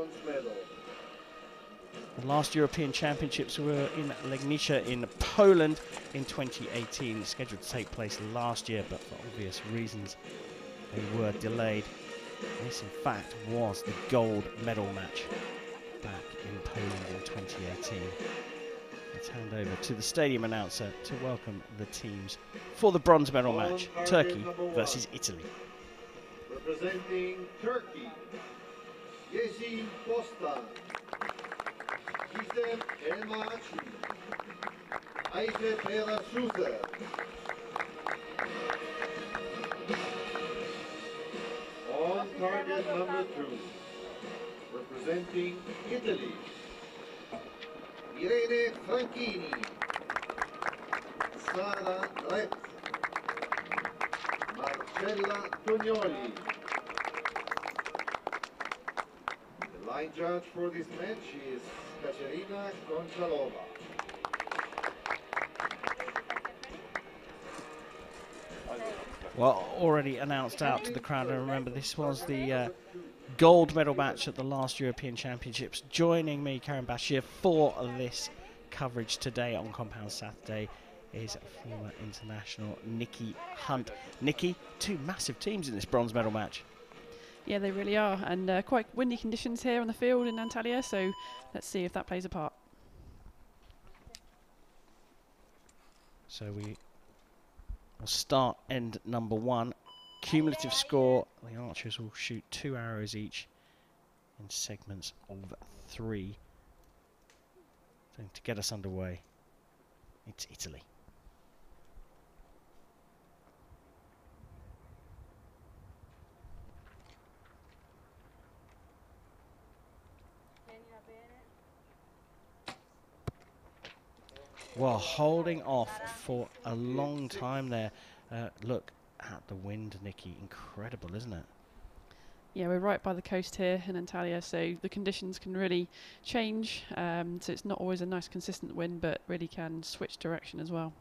bronze medal. The last European Championships were in Legnica in Poland in 2018, scheduled to take place last year, but for obvious reasons they were delayed. This in fact was the gold medal match back in Poland in 2018. Let's hand over to the stadium announcer to welcome the teams for the bronze medal match, Turkey versus Italy. Representing Turkey, Yeşil Bostan, Gizem Elmaçi, Ayşe Pera Suzer. On target number 2, representing Italy, Irene Franchini, Sara Rett, Marcella Tognoli. The line judge for this match is Katerina Goncalova. Well, already announced out to the crowd, and remember this was the gold medal match at the last European Championships. Joining me, Karen Bashir, for this coverage today on Compound Saturday is former international Nikki Hunt. Nikki, two massive teams in this bronze medal match. Yeah, they really are, and quite windy conditions here on the field in Antalya, so let's see if that plays a part. So we will start end number 1. Cumulative score, the archers will shoot 2 arrows each in segments of 3. So to get us underway, it's Italy. Well, holding off for a long time there. Look at the wind, Nikki. Incredible, isn't it? Yeah, we're right by the coast here in Antalya, so the conditions can really change. So it's not always a nice consistent wind, but really can switch direction as well.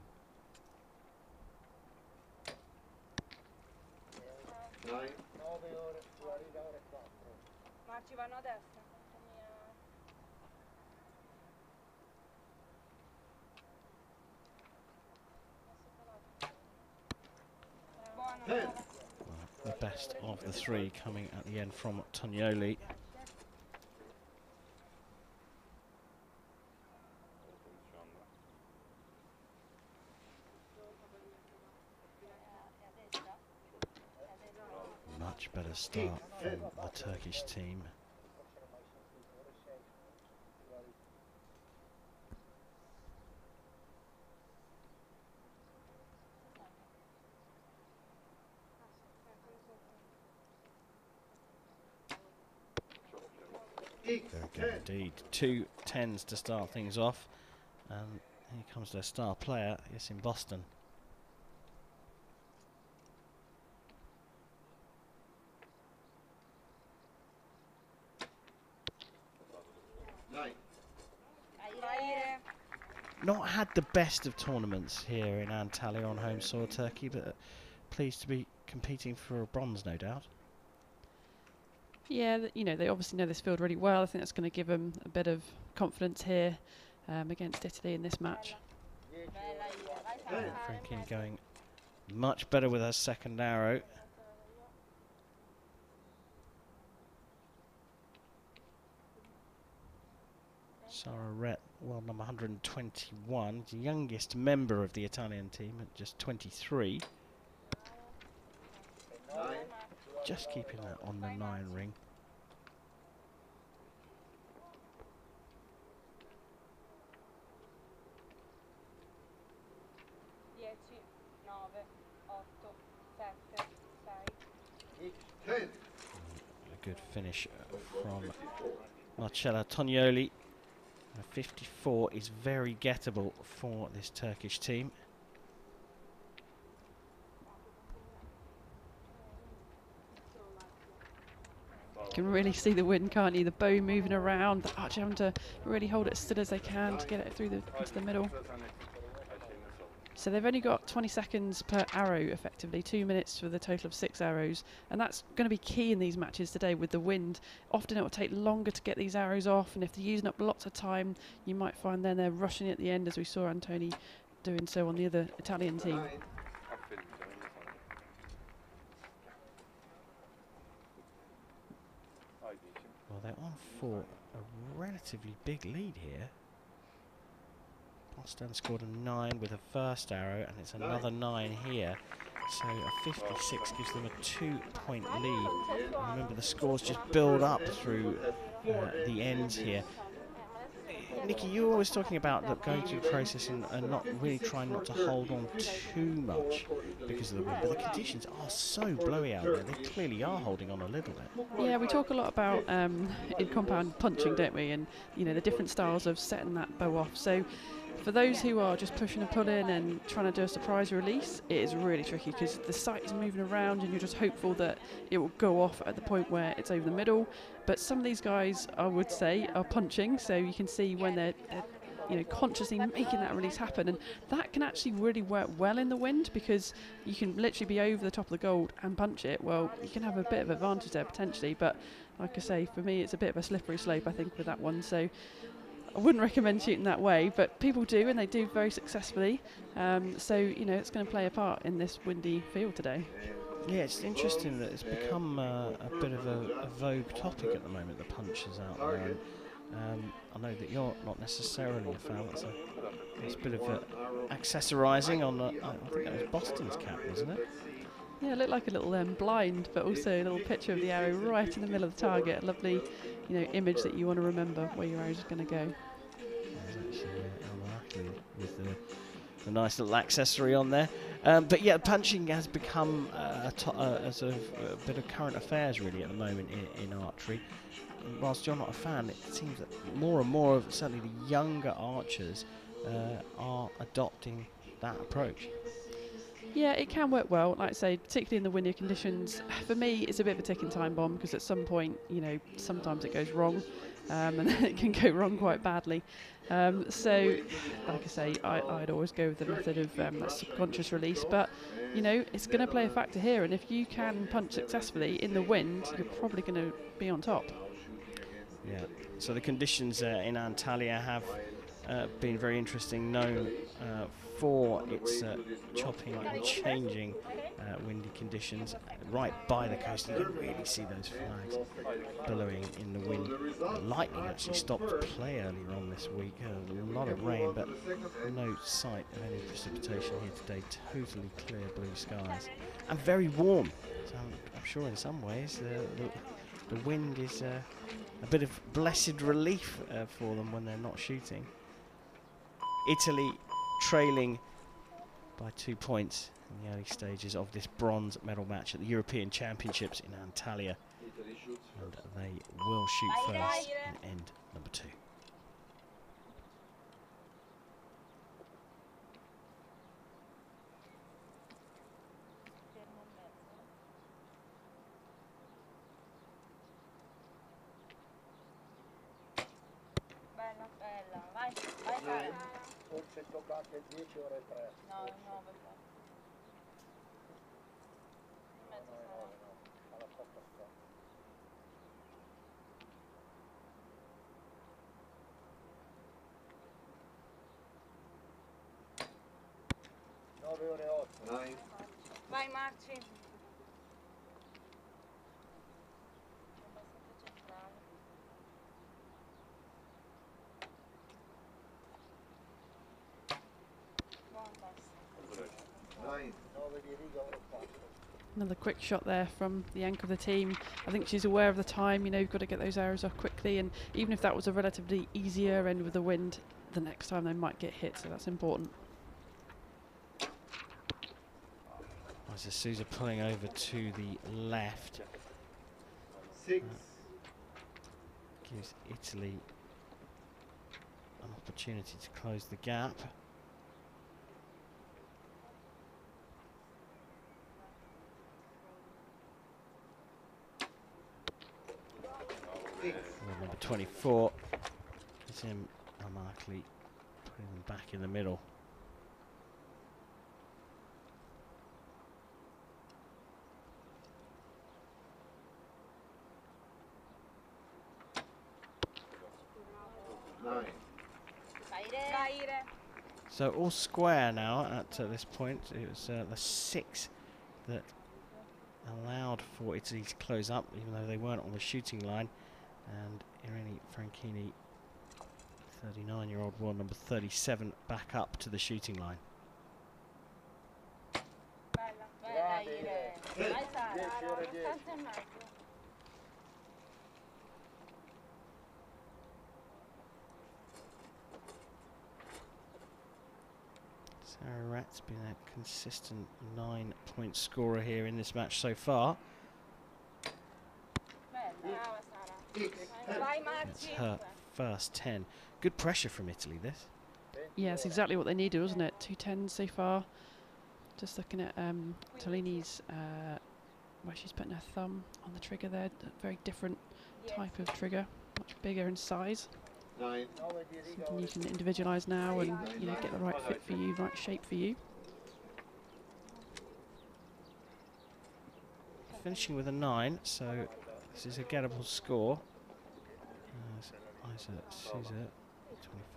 The best of the 3 coming at the end from Tognoli. Much better start from the Turkish team. Very good indeed. 2 10s to start things off. And here comes their star player. It's in Boston. Not had the best of tournaments here in Antalya on home soil, Turkey, but pleased to be competing for a bronze, no doubt. Yeah, you know, they obviously know this field really well. I think that's going to give them a bit of confidence here against Italy in this match. Franchini going much better with her second arrow. Sara Rett, world number 121, the youngest member of the Italian team at just 23. Just keeping that on the 9 ring. A good finish from Marcella Tognoli. 54 is very gettable for this Turkish team. You can really see the wind, can't you? The bow moving around, the archer having to really hold it as still as they can to get it through into the middle. So they've only got 20 seconds per arrow, effectively, 2 minutes for the total of 6 arrows. And that's going to be key in these matches today with the wind. Often it will take longer to get these arrows off, and if they're using up lots of time, you might find then they're rushing at the end, as we saw Antoni doing so on the other Italian team. Well, they're on for a relatively big lead here. Boston scored a 9 with a first arrow, and it's another 9 here. So a 56 gives them a 2-point lead. And remember, the scores just build up through the ends here. Nikki, you're always talking about going through the process and not really trying not to hold on too much because of the wind, but the conditions are so blowy out there, they clearly are holding on a little bit. Yeah, we talk a lot about in compound punching, don't we, and the different styles of setting that bow off. So for those who are just pushing and pulling and trying to do a surprise release, it is really tricky because the sight is moving around and you're just hopeful that it will go off at the point where it's over the middle. But some of these guys, I would say, are punching, so you can see when they're consciously making that release happen, and that can actually really work well in the wind because you can literally be over the top of the gold and punch it. Well, you can have a bit of advantage there potentially, but like I say, for me it's a bit of a slippery slope, I think, with that one. So I wouldn't recommend shooting that way, but people do, and they do very successfully. So it's going to play a part in this windy field today. Yeah, it's interesting that it's become a bit of a vogue topic at the moment, the punches out there. I know that you're not necessarily a fan. It's a bit of accessorising on, I think that was Boston's cap, wasn't it? Yeah, it looked like a little blind, but also a little picture of the arrow right in the middle of the target. A lovely, image that you want to remember where your arrow's going to go. There's actually with the nice little accessory on there. But yeah, punching has become a bit of current affairs really at the moment in archery. And whilst you're not a fan, it seems that more and more of certainly the younger archers are adopting that approach. Yeah, it can work well, like I say, particularly in the windier conditions. For me, it's a bit of a ticking time bomb because at some point, sometimes it goes wrong, and then it can go wrong quite badly. So, like I say, I'd always go with the method of that subconscious release, but, it's going to play a factor here, and if you can punch successfully in the wind, you're probably going to be on top. Yeah, so the conditions in Antalya have been very interesting, known for its chopping and changing windy conditions right by the coast. You can really see those flags billowing in the wind. Lightning actually stopped play earlier on this week. A lot of rain, but no sight of any precipitation here today. Totally clear blue skies and very warm. So I'm sure in some ways the wind is a bit of blessed relief for them when they're not shooting. Italy trailing by 2 points in the early stages of this bronze medal match at the European Championships in Antalya. And they will shoot first and end number 2. Vai Marci. Another quick shot there from the anchor of the team. I think she's aware of the time, you've got to get those arrows off quickly, and even if that was a relatively easier end with the wind, the next time they might get hit, so that's important. As Sousa pulling over to the left. 6. Gives Italy an opportunity to close the gap. Number 24 is him Amarkli putting them back in the middle. 9. So all square now at this point. It was the 6 that allowed for Italy to close up, even though they weren't on the shooting line. And Irene Franchini, 39-year-old world number 37, back up to the shooting line. Sarah Ratt's been a consistent 9-point scorer here in this match so far. It's her first 10. Good pressure from Italy, this. Yeah, it's exactly what they needed, wasn't it? 2 10s so far. Just looking at Tolini's, where she's putting her thumb on the trigger there. A very different type of trigger, much bigger in size. 9. Something you can individualise now and get the right fit for you, right shape for you. Finishing with a 9, so this is a gettable score. Isa Souza,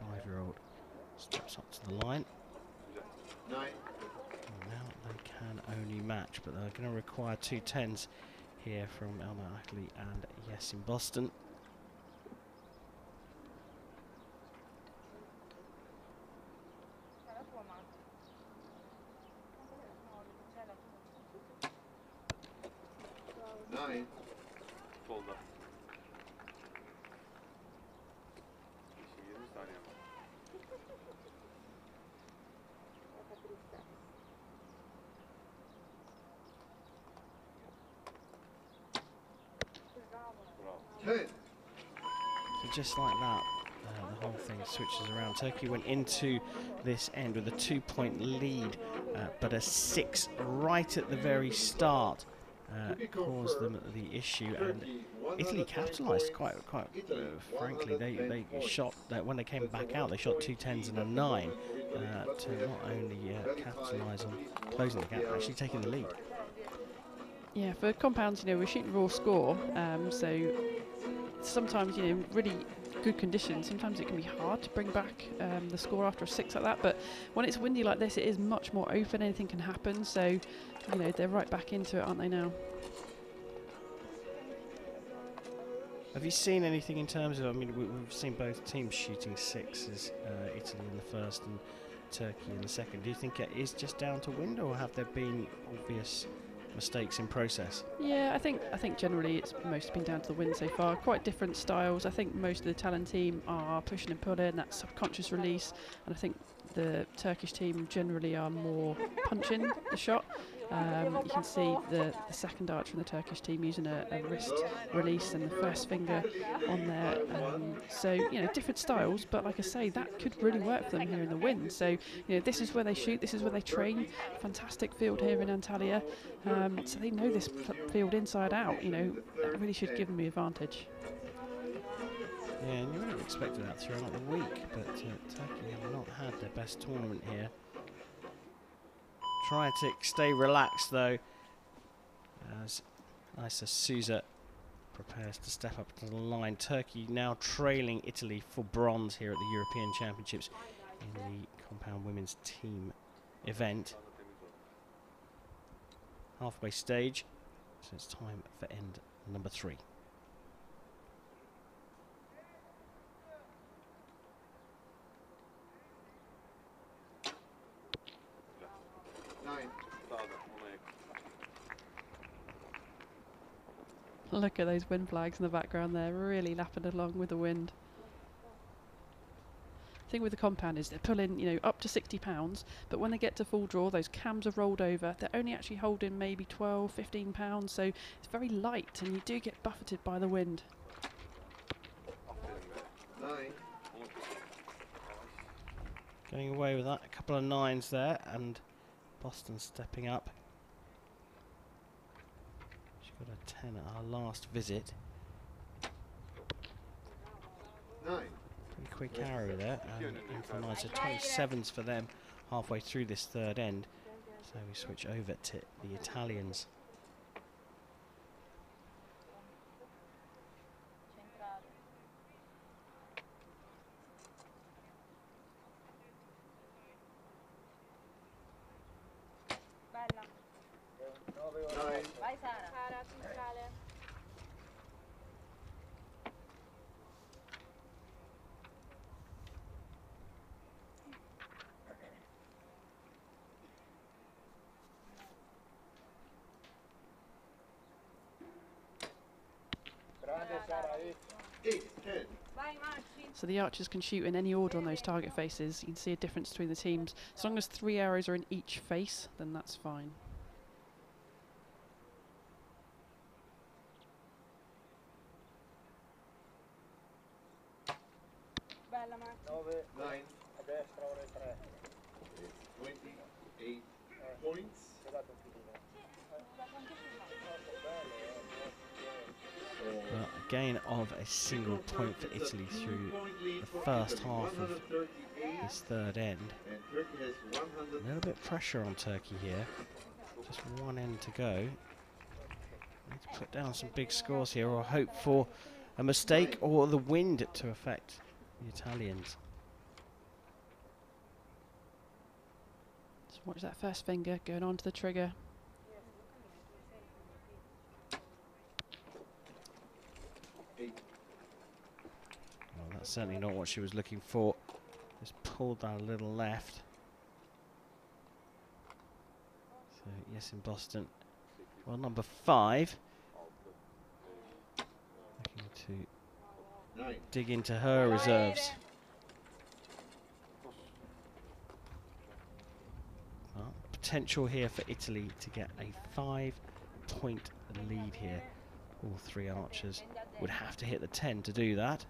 25-year-old, steps up to the line. 9. And now they can only match, but they're going to require 2 10s here from Elma Ackley and Yes in Boston. So just like that, the whole thing switches around. Turkey went into this end with a 2-point lead, but a 6 right at the very start caused them the issue, and Italy capitalised quite frankly. They shot that when they came back out. They shot 2 10s and a 9 to not only capitalise on closing the gap, but actually taking the lead. Yeah, for compounds, we're shooting raw score, so sometimes, really good conditions, sometimes it can be hard to bring back the score after a 6 like that, but when it's windy like this, it is much more open, anything can happen, so, they're right back into it, aren't they now? Have you seen anything in terms of, we've seen both teams shooting 6s, Italy in the first and Turkey in the second. Do you think it is just down to wind, or have there been obvious mistakes in process? Yeah, I think generally it's mostly been down to the wind so far. Quite different styles. I think most of the Italian team are pushing and pulling, that subconscious release, and I think the Turkish team generally are more punching the shot. You can see the second archer in the Turkish team using a wrist release and the first finger on there. So, different styles, but like I say, that could really work for them here in the wind. So, this is where they shoot, this is where they train. Fantastic field here in Antalya. So they know this field inside out, that really should give them the advantage. Yeah, and you would have expected that throughout the week, but Turkey have not had their best tournament here. Trying to stay relaxed though, as Isa Souza prepares to step up to the line. Turkey now trailing Italy for bronze here at the European Championships in the compound women's team event. Halfway stage, so it's time for end number 3. Look at those wind flags in the background there, really lapping along with the wind. The thing with the compound is they're pulling, up to 60 pounds, but when they get to full draw, those cams are rolled over. They're only actually holding maybe 12, 15 pounds, so it's very light, and you do get buffeted by the wind. 9. Getting away with that, a couple of 9s there, and Boston stepping up. Got a 10 at our last visit. 9. Pretty quick arrow there, and for 9, so 27s for them halfway through this third end. So we switch over to the Italians. Vai Sara. Sara centrale. Vai Marci. So the archers can shoot in any order on those target faces. You can see a difference between the teams. As long as 3 arrows are in each face, then that's fine. Bella Marci. 9. It's 28 points. Well, a gain of a single point for Italy through the first half of this third end. And Turkey has A little bit of pressure on Turkey here. Just one end to go. Need to put down some big scores here or hope for a mistake or the wind to affect the Italians. Just watch that first finger going onto the trigger. Well, that's certainly not what she was looking for. Just pulled that a little left. So yes, in Boston. Well, number 5. Looking to 9. dig into her reserves. Well, potential here for Italy to get a 5-point lead here. All 3 archers would have to hit the 10 to do that.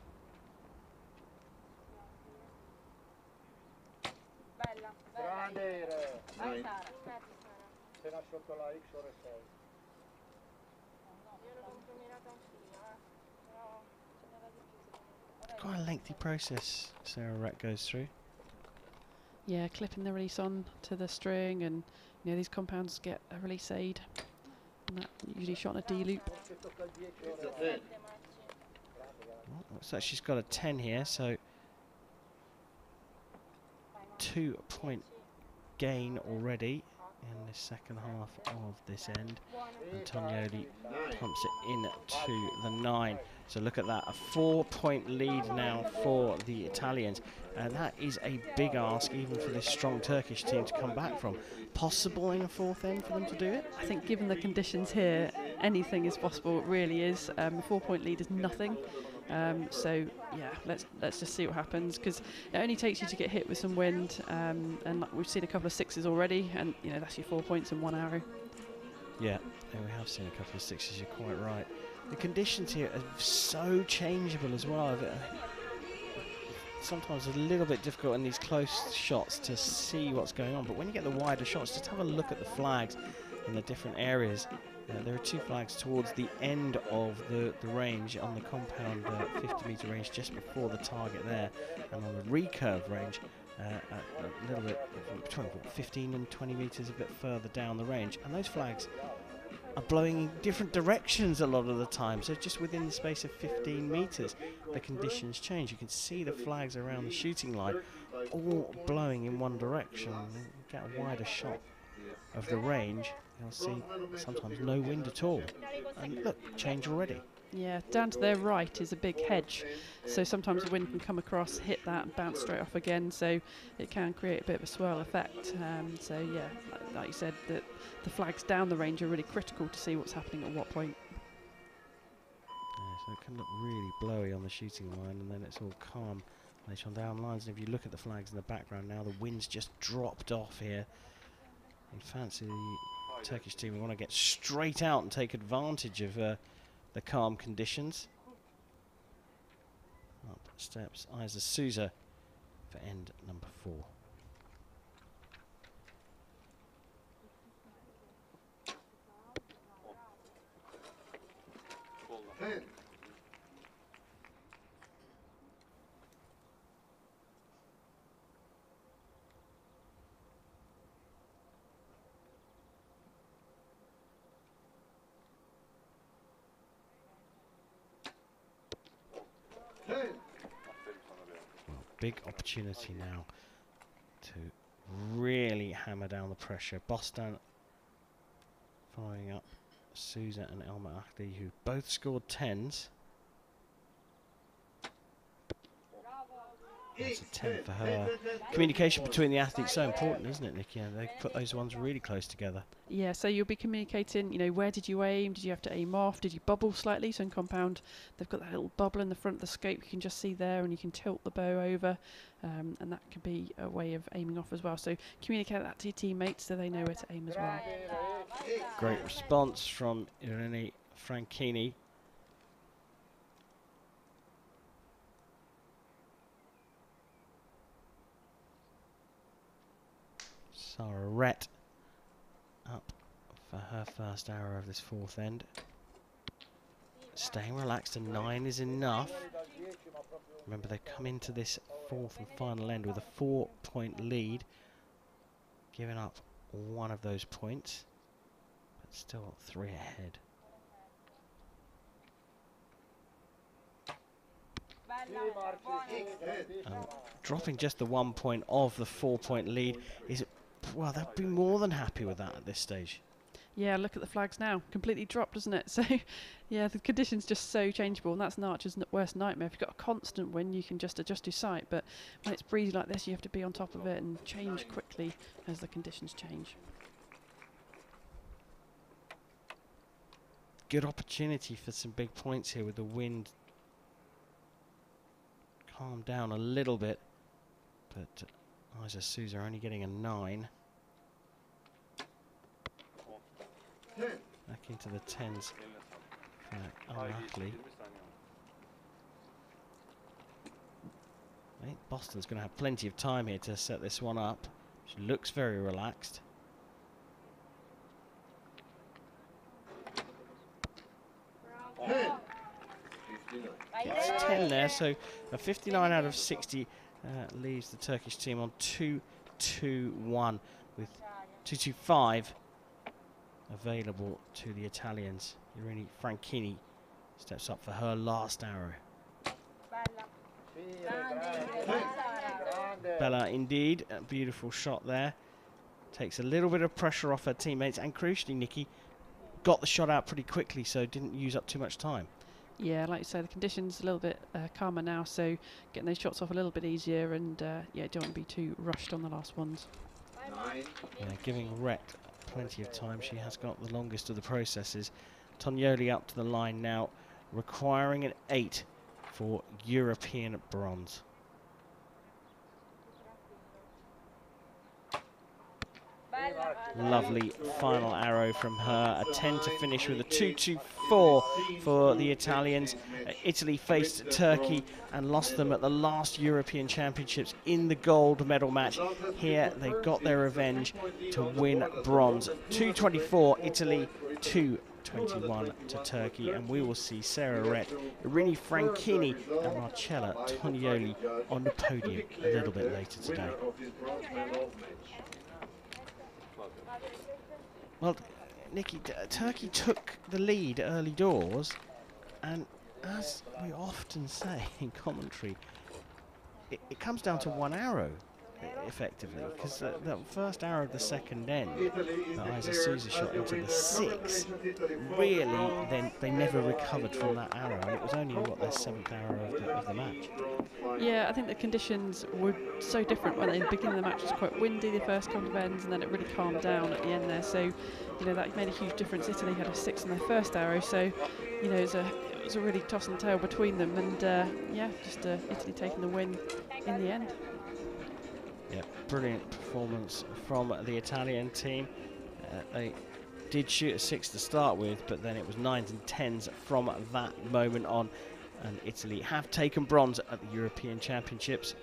Bella. Vai 9. Sara. Quite a lengthy process Sarah Rett goes through. Yeah, clipping the release on to the string, and you know these compounds get a release aid, and that usually shot in a D loop. It's a 10. Well, looks like she's got a 10 here, so 2-point gain already in the second half of this end. Antonioli pumps it into the 9. So look at that, a 4-point lead now for the Italians. And that is a big ask even for this strong Turkish team to come back from. Possible in a 4th end for them to do it? I think given the conditions here, anything is possible. It really is. A 4-point lead is nothing. So yeah, let's just see what happens, because it only takes you to get hit with some wind, and we've seen a couple of 6s already, and you know that's your 4 points and 1 arrow. Yeah, and we have seen a couple of 6s. You're quite right. The conditions here are so changeable as well. Sometimes a little bit difficult in these close shots to see what's going on, but when you get the wider shots, just have a look at the flags in the different areas. There are 2 flags towards the end of the range on the compound 50-metre range just before the target there, and on the recurve range a little bit between 15 and 20 metres a bit further down the range, and those flags are blowing in different directions a lot of the time, so just within the space of 15 metres the conditions change. You can see the flags around the shooting line all blowing in one direction. You get a wider shot of the range, you'll see sometimes no wind at all, and look, change already. Yeah, down to their right is a big hedge, so sometimes the wind can come across, hit that and bounce straight off again, so it can create a bit of a swirl effect. So yeah, like you said, the flags down the range are really critical to see what's happening at what point. Yeah, so it can look really blowy on the shooting line, and then it's all calm later on down the lines. And if you look at the flags in the background now, the wind's just dropped off here. In fancy the Turkish team, we want to get straight out and take advantage of the calm conditions. Up steps Isa Souza for end number 4. Well, big opportunity now to really hammer down the pressure. Boston following up Souza and Elma Ahdi, who both scored 10s. That's a 10 for her. Communication between the athletes so important, isn't it, Nikki? Yeah, they put those ones really close together. Yeah, so you'll be communicating, you know, where did you aim? Did you have to aim off? Did you bubble slightly? So in compound, they've got that little bubble in the front of the scope you can just see there, and you can tilt the bow over, and that can be a way of aiming off as well. So communicate that to your teammates so they know where to aim as well. Great response from Irene Franchini. Sarah Rett up for her first arrow of this fourth end. Staying relaxed, a 9 is enough. Remember, they come into this fourth and final end with a 4-point lead, giving up one of those points, but still 3 ahead. Dropping just the 1 point of the 4-point lead is, well, they'll be more than happy with that at this stage. Yeah, look at the flags now. Completely dropped, doesn't it? So, yeah, the conditions just so changeable, and that's an archer's worst nightmare. If you've got a constant wind, you can just adjust your sight, but when it's breezy like this, you have to be on top of it and change quickly as the conditions change. Good opportunity for some big points here with the wind calmed down a little bit, but Isa Souza only getting a 9. Back into the 10s for Al-Ahli. I think Boston's going to have plenty of time here to set this one up. She looks very relaxed. It's 10 there, so a 59 out of 60 leaves the Turkish team on 2-2-1 with 2-2-5 available to the Italians. Irene Franchini steps up for her last arrow. Bella indeed, a beautiful shot there. Takes a little bit of pressure off her teammates, and crucially, Nikki got the shot out pretty quickly, so didn't use up too much time. Yeah, like you say, the conditions a little bit calmer now, so getting those shots off a little bit easier, and yeah, don't want to be too rushed on the last ones. Yeah, giving Rett plenty of time. She has got the longest of the processes. Tonioli up to the line now, requiring an 8 for European bronze. Lovely final arrow from her. A 10 to finish with a 2-2-4 for the Italians. Italy faced Turkey and lost them at the last European Championships in the gold medal match. Here they got their revenge to win bronze. 2-24 Italy, 2-21 to Turkey, and we will see Sarah Rett, Irene Franchini and Marcella Tonioli on the podium a little bit later today. Well, Nikki, Turkey took the lead early doors, and as we often say in commentary, it comes down to 1 arrow, effectively, because the first arrow of the second end, that Isa Souza shot into the 6, really, then they never recovered from that arrow, and it was only, what, their 7th arrow of the match. Yeah, I think the conditions were so different when in the beginning of the match was quite windy the first couple of ends, and then it really calmed down at the end there, so you know that made a huge difference. Italy had a 6 on their first arrow, so you know it was a really toss and tail between them, and yeah, just Italy taking the win in the end. Yeah, brilliant performance from the Italian team. They did shoot a 6 to start with, but then it was 9s and 10s from that moment on. And Italy have taken bronze at the European Championships.